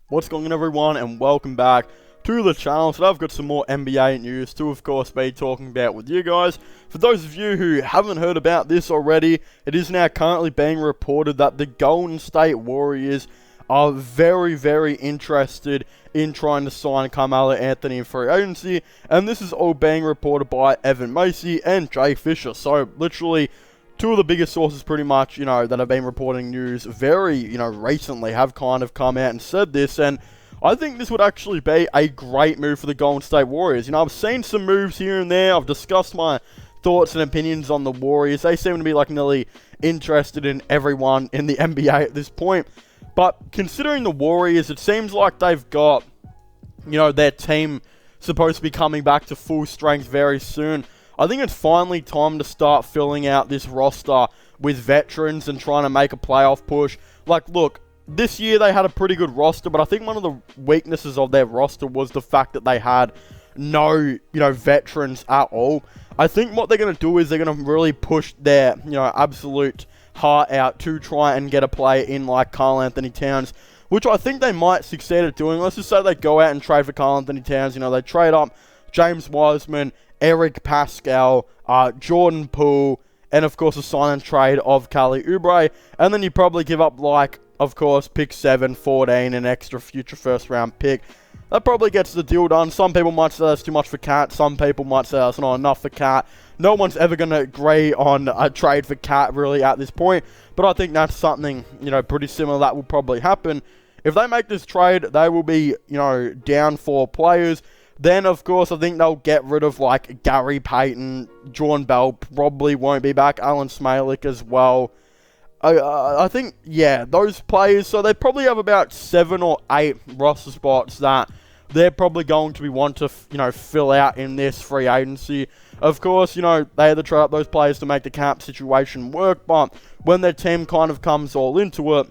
What's going on, everyone, and welcome back to the channel. Today I've got some more NBA news to, of course, be talking about with you guys. For those of you who haven't heard about this already, it is now currently being reported that the Golden State Warriors are very interested in trying to sign Carmelo Anthony in free agency, and this is all being reported by Evan Macy and Jay Fisher. So, literally, two of the biggest sources pretty much, that have been reporting news very, recently have kind of come out and said this, and I think this would actually be a great move for the Golden State Warriors. I've seen some moves here and there. I've discussed my thoughts and opinions on the Warriors. They seem to be nearly interested in everyone in the NBA at this point. But considering the Warriors, it seems like they've got, their team supposed to be coming back to full strength very soon. I think it's finally time to start filling out this roster with veterans and trying to make a playoff push. Look, this year they had a pretty good roster, but I think one of the weaknesses of their roster was the fact that they had no, veterans at all. I think what they're going to do is they're going to really push their, absolute heart out to try and get a player in like Carl Anthony Towns, which I think they might succeed at doing. Let's just say they go out and trade for Carl Anthony Towns. They trade up James Wiseman, Eric Pascal, Jordan Poole, and of course a sign and trade of Kelly Oubre. And then you probably give up of course, pick 7, 14, an extra future first round pick. That probably gets the deal done. Some people might say that's too much for Cat. Some people might say that's not enough for Cat. No one's ever going to agree on a trade for Cat really at this point. But I think that's something, pretty similar that will probably happen. If they make this trade, they will be, down 4 players. Then, of course, I think they'll get rid of, Gary Payton. Jordan Bell probably won't be back. Alan Smalik as well. I think, yeah, those players. So they probably have about 7 or 8 roster spots that they're probably going to be want to, fill out in this free agency. Of course, they had to trade up those players to make the cap situation work. But when their team kind of comes all into it,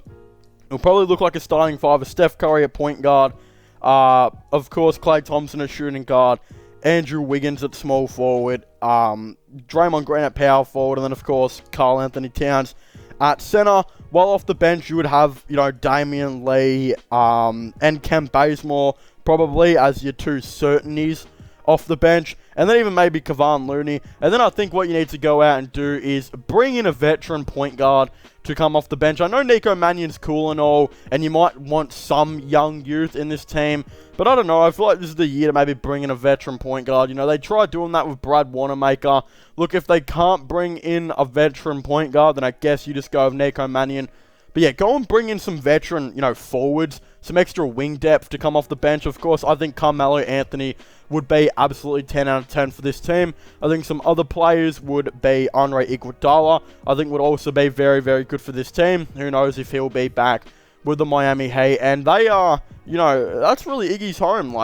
it'll probably look like a starting 5 of Steph Curry at point guard. Of course, Klay Thompson at shooting guard, Andrew Wiggins at small forward, Draymond Green at power forward, and then, of course, Carl Anthony Towns at center. While off the bench, you would have, Damian Lee and Kent Bazemore probably as your 2 certainties off the bench, and then even maybe Kevon Looney. And then I think what you need to go out and do is bring in a veteran point guard to come off the bench. I know Nico Mannion's cool and all, and you might want some young youth in this team, but I don't know. I feel like this is the year to maybe bring in a veteran point guard. They tried doing that with Brad Wanamaker. Look, if they can't bring in a veteran point guard, then I guess you just go with Nico Mannion. But yeah, go and bring in some veteran, forwards, some extra wing depth to come off the bench. Of course, I think Carmelo Anthony would be absolutely 10 out of 10 for this team. I think some other players would be Andre Iguodala. I think would also be very good for this team. Who knows if he'll be back with the Miami Heat. And they are, that's really Iggy's home.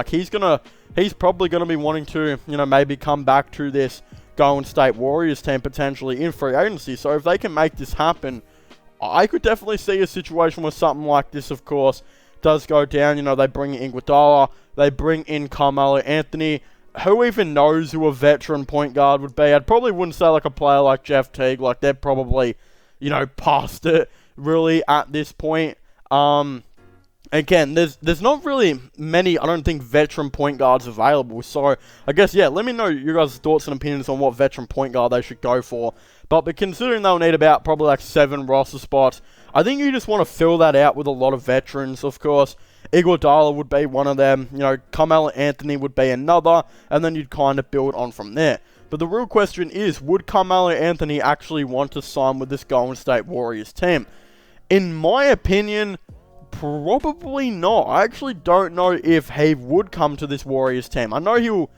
He's probably going to be wanting to, maybe come back to this Golden State Warriors team potentially in free agency. So if they can make this happen, I could definitely see a situation where something like this, of course, does go down. They bring in Iguodala, they bring in Carmelo Anthony. Who even knows who a veteran point guard would be? I probably wouldn't say a player like Jeff Teague. They're probably, past it, really, at this point. Again, there's not really many, I don't think, veteran point guards available. So, I guess, yeah, let me know your guys' thoughts and opinions on what veteran point guard they should go for. But considering they'll need about probably 7 roster spots, I think you just want to fill that out with a lot of veterans. Of course, Iguodala would be one of them. Carmelo Anthony would be another. And then you'd kind of build on from there. But the real question is, would Carmelo Anthony actually want to sign with this Golden State Warriors team? In my opinion, probably not. I actually don't know if he would come to this Warriors team. I know he'll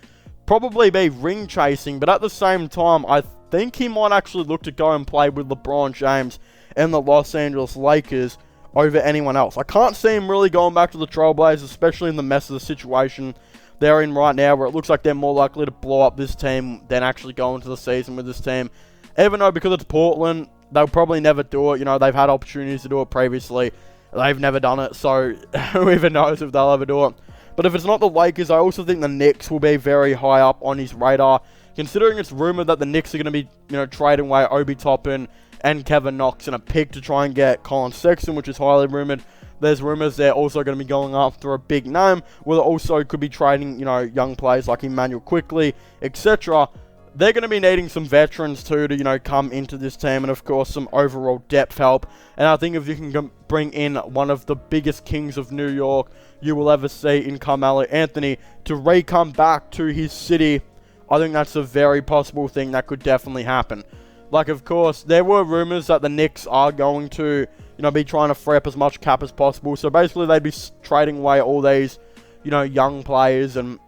probably be ring chasing, but at the same time, I think he might actually look to go and play with LeBron James and the Los Angeles Lakers over anyone else. I can't see him really going back to the Trailblazers, especially in the mess of the situation they're in right now, where it looks like they're more likely to blow up this team than actually go into the season with this team. Even though, because it's Portland, they'll probably never do it. They've had opportunities to do it previously. They've never done it, so who even knows if they'll ever do it. But if it's not the Lakers, I also think the Knicks will be very high up on his radar, considering it's rumored that the Knicks are going to be, trading away Obi Toppin and Kevin Knox in a pick to try and get Colin Sexton, which is highly rumored. there's rumors they're also going to be going after a big name, where they also could be trading, you know, young players like Emmanuel Quickly, etc. They're going to be needing some veterans too to, you know, come into this team, and of course some overall depth help. And I think if you can bring in one of the biggest kings of New York you will ever see in Carmelo Anthony to re-come back to his city, I think that's a very possible thing that could definitely happen. Like, of course, there were rumors that the Knicks are going to, you know, be trying to free up as much cap as possible. So basically, they'd be trading away all these, you know, young players and,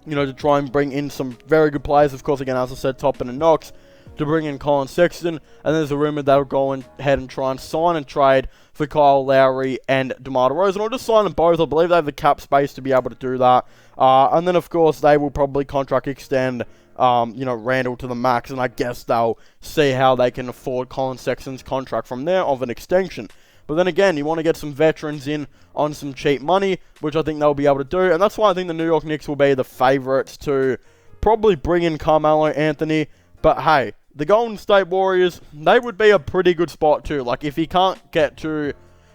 you know, to try and bring in some very good players. Of course, again, as I said, Toppin and Knox, to bring in Colin Sexton. And there's a rumor they'll go ahead and try and sign and trade for Kyle Lowry and DeMar DeRozan, or just sign them both. I believe they have the cap space to be able to do that. And then, of course, they will probably contract extend, you know, Randall to the max, and I guess they'll see how they can afford Colin Sexton's contract from there of an extension. But then again, you want to get some veterans in on some cheap money, which I think they'll be able to do, and that's why I think the New York Knicks will be the favourites to probably bring in Carmelo Anthony. But hey, the Golden State Warriors, they would be a pretty good spot too. Like, if he can't get to,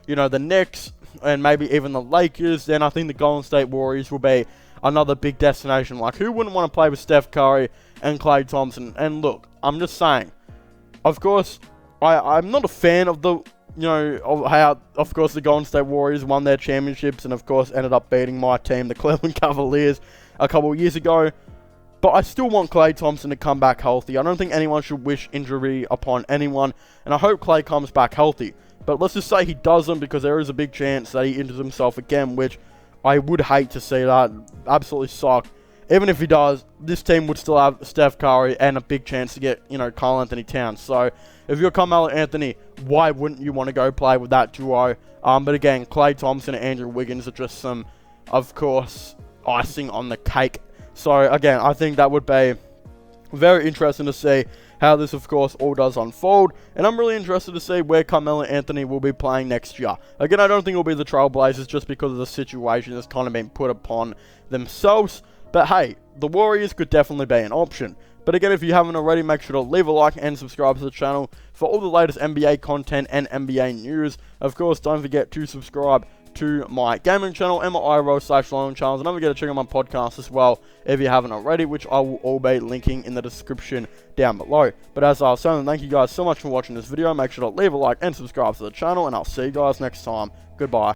you know, the Knicks and maybe even the Lakers, then I think the Golden State Warriors will be another big destination. Like, who wouldn't want to play with Steph Curry and Klay Thompson? And look, I'm just saying, of course, I'm not a fan of the, you know, of how, of course, the Golden State Warriors won their championships and, of course, ended up beating my team, the Cleveland Cavaliers, a couple of years ago. But I still want Klay Thompson to come back healthy. I don't think anyone should wish injury upon anyone, and I hope Klay comes back healthy. But let's just say he doesn't, because there is a big chance that he injures himself again, which I would hate to see that. Absolutely suck. Even if he does, this team would still have Steph Curry and a big chance to get, you know, Karl Anthony Towns. So, if you're Carmelo Anthony, why wouldn't you want to go play with that duo? But again, Klay Thompson and Andrew Wiggins are just some, of course, icing on the cake. So, again, I think that would be very interesting to see how this, of course, all does unfold. And I'm really interested to see where Carmelo Anthony will be playing next year. Again, I don't think it will be the Trailblazers just because of the situation that's kind of been put upon themselves. But hey, the Warriors could definitely be an option. But again, if you haven't already, make sure to leave a like and subscribe to the channel for all the latest NBA content and NBA news. Of course, don't forget to subscribe to my gaming channel and my IRL/Lionel channels. And don't forget to check out my podcast as well if you haven't already, which I will all be linking in the description down below. But as I was saying, thank you guys so much for watching this video. Make sure to leave a like and subscribe to the channel, and I'll see you guys next time. Goodbye.